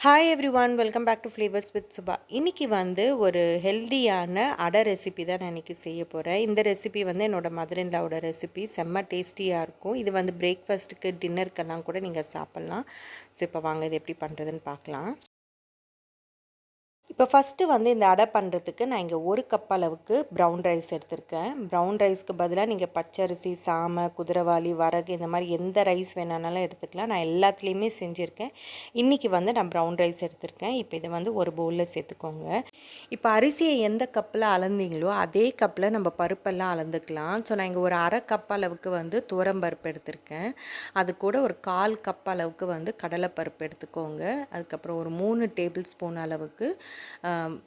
Hi everyone, welcome back to flavours with Subha. இன்றைக்கி வந்து ஒரு ஹெல்தியான அடை ரெசிபி தான் நான் இன்றைக்கி செய்ய போகிறேன். இந்த ரெசிபி வந்து என்னோடய மதர் இன் லாவோட ரெசிபி. செம்ம டேஸ்டியாக இருக்கும். இது வந்து பிரேக்ஃபாஸ்ட்டுக்கு டின்னருக்கெல்லாம் கூட நீங்கள் சாப்பிட்லாம். ஸோ இப்போ வாங்க இது எப்படி பண்ணுறதுன்னு பார்க்கலாம். இப்போ ஃபஸ்ட்டு வந்து இந்த அடை பண்ணுறதுக்கு நான் இங்கே 1 கப் அளவுக்கு ப்ரௌன் ரைஸ் எடுத்திருக்கேன். ப்ரௌன் ரைஸ்க்கு பதிலாக நீங்கள் பச்சரிசி, சாமை, குதிரைவாலி, வரகு இந்த மாதிரி எந்த ரைஸ் வேணாலும் எடுத்துக்கலாம். நான் எல்லாத்துலேயுமே செஞ்சுருக்கேன். இன்றைக்கி வந்து நான் ப்ரௌன் ரைஸ் எடுத்திருக்கேன். இப்போ இதை வந்து ஒரு பவுலில் சேர்த்துக்கோங்க. இப்போ அரிசியை எந்த கப்பில் அளந்தீங்களோ அதே கப்பில் நம்ம பருப்பெல்லாம் அளந்துக்கலாம். ஸோ நான் இங்கே ஒரு 1/2 கப் அளவுக்கு வந்து துவரம்பருப்பு எடுத்திருக்கேன். அது கூட ஒரு 1/4 கப் அளவுக்கு வந்து கடலைப்பருப்பு எடுத்துக்கோங்க. அதுக்கப்புறம் ஒரு 3 டேபிள் ஸ்பூன் அளவுக்கு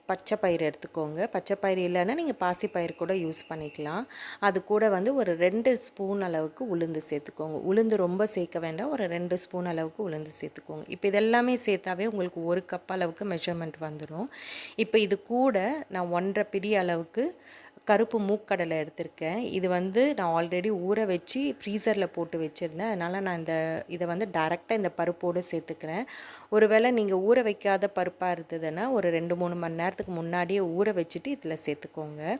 பச்சை பயிறு எடுத்துக்கோங்க. பச்சை பயிறு இல்லைன்னா நீங்கள் பாசிப்பயிறு கூட யூஸ் பண்ணிக்கலாம். அது கூட வந்து ஒரு 2 ஸ்பூன் அளவுக்கு உளுந்து சேர்த்துக்கோங்க. உளுந்து ரொம்ப சேர்க்க வேண்டாம், ஒரு 2 ஸ்பூன் அளவுக்கு உளுந்து சேர்த்துக்கோங்க. இப்போ இதெல்லாமே சேர்த்தாவே உங்களுக்கு 1 கப் அளவுக்கு மெஷர்மெண்ட் வந்துடும். இப்போ இது கூட நான் 1.5 பிடி அளவுக்கு கருப்பு மூக்கடலை எடுத்திருக்கேன். இது வந்து நான் ஆல்ரெடி ஊற வச்சு ஃப்ரீசரில் போட்டு வச்சுருந்தேன். அதனால் நான் இதை வந்து டைரெக்டாக இந்த பருப்போடு சேர்த்துக்கிறேன். ஒருவேளை நீங்கள் ஊற வைக்காத பருப்பாக இருந்ததுன்னா ஒரு 2-3 மணி நேரத்துக்கு முன்னாடியே ஊற வச்சுட்டு இதில் சேர்த்துக்கோங்க.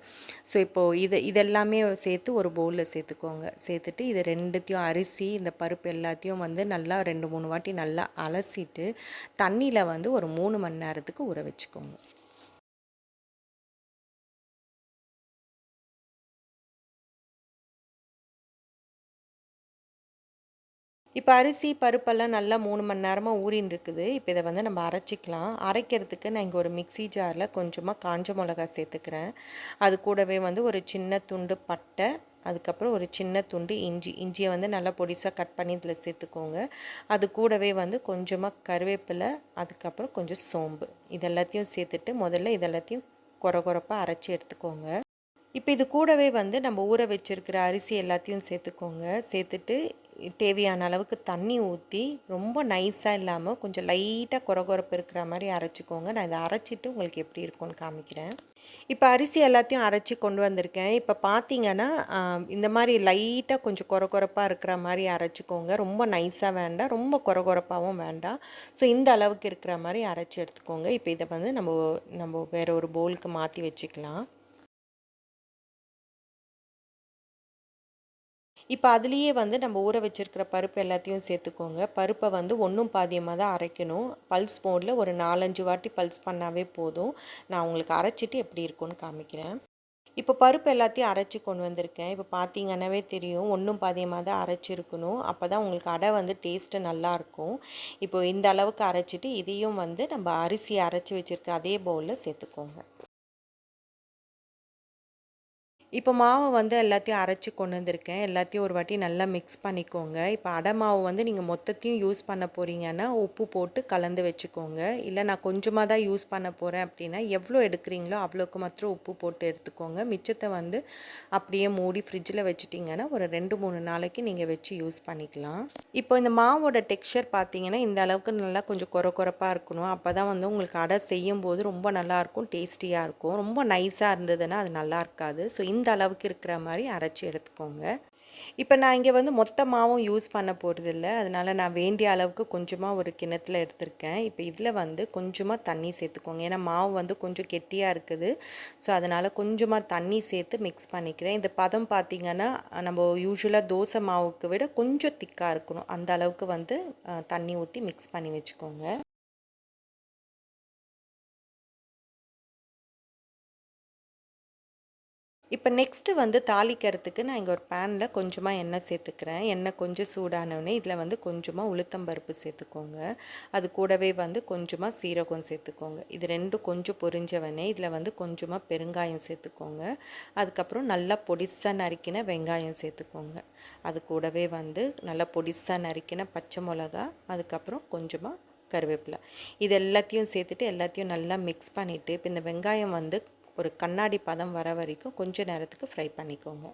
ஸோ இப்போது இதெல்லாமே சேர்த்து ஒரு பவுலில் சேர்த்துக்கோங்க. சேர்த்துட்டு இது ரெண்டுத்தையும் அரிசி இந்த பருப்பு எல்லாத்தையும் வந்து நல்லா 2-3 வாட்டி நல்லா அலசிட்டு தண்ணியில் வந்து ஒரு 3 மணி நேரத்துக்கு ஊற வச்சுக்கோங்க. இப்போ அரிசி பருப்பெல்லாம் நல்லா 3 மணி நேரமாக ஊறின்னு இருக்குது. இப்போ இதை வந்து நம்ம அரைச்சிக்கலாம். அரைக்கிறதுக்கு நான் இங்கே ஒரு மிக்ஸி ஜாரில் கொஞ்சமாக காஞ்ச மிளகா சேர்த்துக்கிறேன். அது கூடவே வந்து ஒரு சின்ன துண்டு பட்டை, அதுக்கப்புறம் ஒரு சின்ன துண்டு இஞ்சியை வந்து நல்லா பொடிசாக கட் பண்ணி இதில் சேர்த்துக்கோங்க. அது கூடவே வந்து கொஞ்சமாக கருவேப்பிலை, அதுக்கப்புறம் கொஞ்சம் சோம்பு, இதெல்லாத்தையும் சேர்த்துட்டு முதல்ல இதெல்லாத்தையும் கொரகொரப்பாக அரைச்சி எடுத்துக்கோங்க. இப்போ இது கூடவே வந்து நம்ம ஊற வச்சுருக்கிற அரிசி எல்லாத்தையும் சேர்த்துக்கோங்க. சேர்த்துட்டு தேவையான அளவுக்கு தண்ணி ஊற்றி ரொம்ப நைஸாக இல்லாமல் கொஞ்சம் லைட்டாக கொரகொரப்பு இருக்கிற மாதிரி அரைச்சிக்கோங்க. நான் இதை அரைச்சிட்டு உங்களுக்கு எப்படி இருக்கும்னு காமிக்கிறேன். இப்போ அரிசி எல்லாத்தையும் அரைச்சி கொண்டு வந்திருக்கேன். இப்போ பார்த்தீங்கன்னா இந்த மாதிரி லைட்டாக கொஞ்சம் கொரகொரப்பாக இருக்கிற மாதிரி அரைச்சிக்கோங்க. ரொம்ப நைஸாக வேண்டாம், ரொம்ப கொரகொரப்பாகவும் வேண்டாம். ஸோ இந்த அளவுக்கு இருக்கிற மாதிரி அரைச்சி எடுத்துக்கோங்க. இப்போ இதை வந்து நம்ம வேறு ஒரு பவுலுக்கு மாற்றி வச்சுக்கலாம். இப்போ அதுலேயே வந்து நம்ம ஊற வச்சுருக்கிற பருப்பு எல்லாத்தையும் சேர்த்துக்கோங்க. பருப்பை வந்து ஒன்றும் பாதியமாக தான் அரைக்கணும். பல்ஸ் மோடில் ஒரு 4-5 வாட்டி பல்ஸ் பண்ணாவே போதும். நான் உங்களுக்கு அரைச்சிட்டு எப்படி இருக்கும்னு காமிக்கிறேன். இப்போ பருப்பு எல்லாத்தையும் அரைச்சி கொண்டு வந்திருக்கேன். இப்போ பார்த்தீங்கன்னாவே தெரியும், ஒன்றும் பாதியமாக தான் அரைச்சிருக்கணும். அப்போ தான் உங்களுக்கு அடை வந்து டேஸ்ட்டு நல்லாயிருக்கும். இப்போ இந்த அளவுக்கு அரைச்சிட்டு இதையும் வந்து நம்ம அரிசி அரைச்சி வச்சுருக்கிற அதே பவுலில் சேர்த்துக்கோங்க. இப்போ மாவு வந்து எல்லாத்தையும் அரைச்சி கொண்டு வந்திருக்கேன். எல்லாத்தையும் ஒரு வாட்டி நல்லா மிக்ஸ் பண்ணிக்கோங்க. இப்போ அடை மாவு வந்து நீங்கள் மொத்தத்தையும் யூஸ் பண்ண போகிறீங்கன்னா உப்பு போட்டு கலந்து வச்சுக்கோங்க. இல்லை நான் கொஞ்சமாக தான் யூஸ் பண்ண போகிறேன் அப்படின்னா எவ்வளோ எடுக்கிறீங்களோ அவ்வளோக்கு மாத்திரம் உப்பு போட்டு எடுத்துக்கோங்க. மிச்சத்தை வந்து அப்படியே மூடி ஃப்ரிட்ஜில் வச்சுட்டிங்கன்னா ஒரு 2-3 நாளைக்கு நீங்கள் வச்சு யூஸ் பண்ணிக்கலாம். இப்போ இந்த மாவோட டெக்ஸ்சர் பார்த்தீங்கன்னா இந்த அளவுக்கு நல்லா கொஞ்சம் கொரப்பாக இருக்கணும். அப்போ தான் வந்து உங்களுக்கு அடை செய்யும்போது ரொம்ப நல்லாயிருக்கும், டேஸ்டியாக இருக்கும். ரொம்ப நைஸாக இருந்ததுன்னா அது நல்லா இருக்காது. ஸோ இந்த அளவுக்கு இருக்கிற மாதிரி அரைச்சி எடுத்துக்கோங்க. இப்போ நான் இங்கே வந்து மொத்த மாவும் யூஸ் பண்ண போகிறதில்ல. அதனால் நான் வேண்டிய அளவுக்கு கொஞ்சமாக ஒரு கிண்ணத்தில் எடுத்திருக்கேன். இப்போ இதில் வந்து கொஞ்சமாக தண்ணி சேர்த்துக்கோங்க. ஏன்னா மாவு வந்து கொஞ்சம் கெட்டியாக இருக்குது. ஸோ அதனால் கொஞ்சமாக தண்ணி சேர்த்து மிக்ஸ் பண்ணிக்கிறேன். இந்த பதம் பார்த்திங்கன்னா நம்ம யூஸ்வலாக தோசை மாவுக்கு விட கொஞ்சம் திக்காக இருக்கணும். அந்த அளவுக்கு வந்து தண்ணி ஊற்றி மிக்ஸ் பண்ணி வச்சுக்கோங்க. இப்போ நெக்ஸ்ட்டு வந்து தாளிக்கிறதுக்கு நான் இங்கே ஒரு பேனில் கொஞ்சமாக எண்ணெய் சேர்த்துக்கிறேன். எண்ணெய் கொஞ்சம் சூடானவுடனே இதில் வந்து கொஞ்சமாக உளுத்தம்பருப்பு சேர்த்துக்கோங்க. அது கூடவே வந்து கொஞ்சமாக சீரகம் சேர்த்துக்கோங்க. இது ரெண்டும் கொஞ்சம் பொரிஞ்சவனே இதில் வந்து கொஞ்சமாக பெருங்காயம் சேர்த்துக்கோங்க. அதுக்கப்புறம் நல்லா பொடிசாக நறுக்கின வெங்காயம் சேர்த்துக்கோங்க. அது கூடவே வந்து நல்லா பொடிசாக நறுக்கின பச்சை மிளகா, அதுக்கப்புறம் கொஞ்சமாக கருவேப்பிலை, இது எல்லாத்தையும் சேர்த்துட்டு எல்லாத்தையும் நல்லா மிக்ஸ் பண்ணிவிட்டு இப்போ இந்த வெங்காயம் வந்து ஒரு கண்ணாடி பதம் வர வரைக்கும் கொஞ்ச நேரத்துக்கு ஃப்ரை பண்ணிக்கோங்க.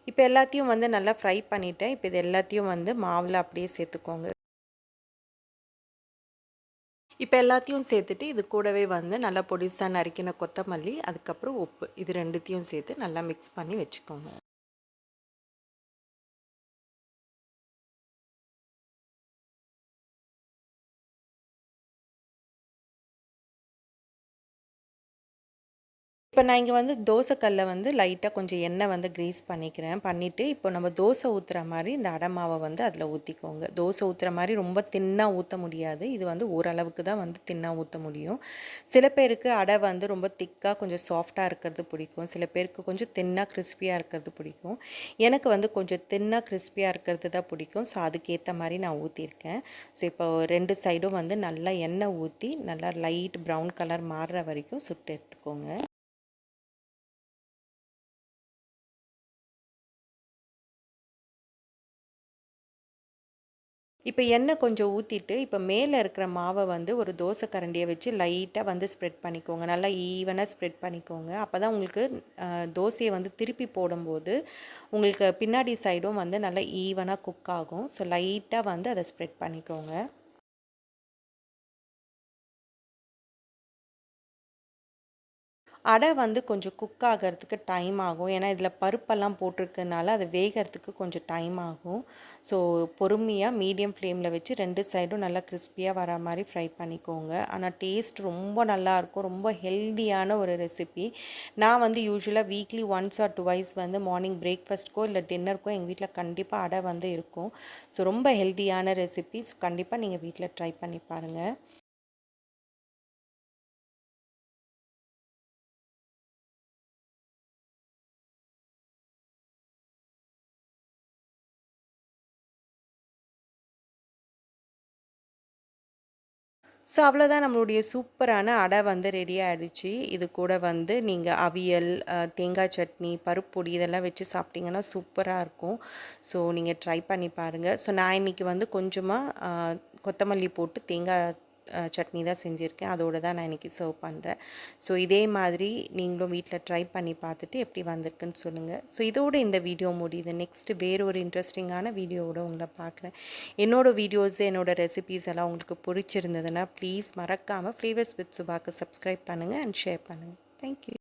இப்போ எல்லாத்தையும் வந்து நல்லா ஃப்ரை பண்ணிவிட்டேன். இப்போ இது எல்லாத்தையும் வந்து மாவில் அப்படியே சேர்த்துக்கோங்க. இப்போ எல்லாத்தையும் சேர்த்துட்டு இது கூடவே வந்து நல்லா பொடிசாக நறுக்கின கொத்தமல்லி, அதுக்கப்புறம் உப்பு, இது ரெண்டுத்தையும் சேர்த்து நல்லா மிக்ஸ் பண்ணி வச்சுக்கோங்க. இப்போ நான் இங்கே வந்து தோசைக்கல்ல வந்து லைட்டாக கொஞ்சம் எண்ணெய் வந்து க்ரீஸ் பண்ணிக்கிறேன். பண்ணிவிட்டு இப்போ நம்ம தோசை ஊற்றுற மாதிரி இந்த அடை மாவை வந்து அதில் ஊற்றிக்கோங்க. தோசை ஊற்றுற மாதிரி ரொம்ப தின்னாக ஊற்ற முடியாது. இது வந்து ஓரளவுக்கு தான் வந்து தின்னாக ஊற்ற முடியும். சில பேருக்கு அடை வந்து ரொம்ப திக்காக கொஞ்சம் சாஃப்டாக இருக்கிறது பிடிக்கும். சில பேருக்கு கொஞ்சம் தின்னாக கிறிஸ்பியாக இருக்கிறது பிடிக்கும். எனக்கு வந்து கொஞ்சம் தின்னாக கிறிஸ்பியாக இருக்கிறது தான் பிடிக்கும். ஸோ அதுக்கேற்ற மாதிரி நான் ஊற்றிருக்கேன். ஸோ இப்போ 2 சைடும் வந்து நல்லா எண்ணெய் ஊற்றி நல்லா லைட் ப்ரௌன் கலர் மாறுற வரைக்கும் சுட்டு எடுத்துக்கோங்க. இப்போ எண்ணெய் கொஞ்சம் ஊற்றிட்டு இப்போ மேலே இருக்கிற மாவை வந்து ஒரு தோசை கரண்டியை வச்சு லைட்டாக வந்து ஸ்ப்ரெட் பண்ணிக்கோங்க. நல்லா ஈவனாக ஸ்ப்ரெட் பண்ணிக்கோங்க. அப்போ தான் உங்களுக்கு தோசையை வந்து திருப்பி போடும்போது உங்களுக்கு பின்னாடி சைடும் வந்து நல்லா ஈவனாக குக் ஆகும். ஸோ லைட்டாக வந்து அதை ஸ்ப்ரெட் பண்ணிக்கோங்க. அடை வந்து கொஞ்சம் குக் ஆகிறதுக்கு டைம் ஆகும். ஏன்னா இதில் பருப்பெல்லாம் போட்டிருக்கனால அது வேகறதுக்கு கொஞ்சம் டைம் ஆகும். ஸோ பொறுமையாக மீடியம் ஃப்ளேமில் வச்சு 2 சைடும் நல்லா கிறிஸ்பியாக வர மாதிரி ஃப்ரை பண்ணிக்கோங்க. ஆனால் டேஸ்ட் ரொம்ப நல்லாயிருக்கும். ரொம்ப ஹெல்தியான ஒரு ரெசிபி. நான் வந்து யூசுவலாக வீக்லி ஒன்ஸ் ஆர் டுவைஸ் வந்து மார்னிங் பிரேக்ஃபாஸ்ட்க்கோ இல்லை டின்னருக்கோ எங்கள் வீட்டில் கண்டிப்பாக அடை வந்து இருக்கும். ஸோ ரொம்ப ஹெல்தியான ரெசிபி. ஸோ கண்டிப்பாக நீங்கள் வீட்டில் ட்ரை பண்ணி பாருங்கள். ஸோ அவ்வளோதான், நம்மளுடைய சூப்பரான அடை வந்து ரெடி ஆகிடுச்சு. இது கூட வந்து நீங்கள் அவியல், தேங்காய் சட்னி, பருப்பொடி இதெல்லாம் வச்சு சாப்பிட்டிங்கன்னா சூப்பராக இருக்கும். ஸோ நீங்கள் ட்ரை பண்ணி பாருங்கள். ஸோ நான் இன்றைக்கி வந்து கொஞ்சமாக கொத்தமல்லி போட்டு தேங்காய் சட்னி தான் செஞ்சுருக்கேன். அதோடு தான் நான் இன்றைக்கி சர்வ் பண்ணுறேன். ஸோ இதே மாதிரி நீங்களும் வீட்டில் ட்ரை பண்ணி பார்த்துட்டு எப்படி வந்திருக்குன்னு சொல்லுங்கள். ஸோ இதோடு இந்த வீடியோ முடியுது. நெக்ஸ்ட்டு வேறு ஒரு இன்ட்ரெஸ்டிங்கான வீடியோவோட உங்களை பார்க்குறேன். என்னோடய வீடியோஸ், என்னோடய ரெசிபீஸ் எல்லாம் உங்களுக்கு பிடிச்சிருந்ததுன்னா ப்ளீஸ் மறக்காமல் ஃப்ளேவர்ஸ் வித் சுபாக்கு சப்ஸ்கிரைப் பண்ணுங்கள் அண்ட் ஷேர் பண்ணுங்கள். தேங்க்யூ.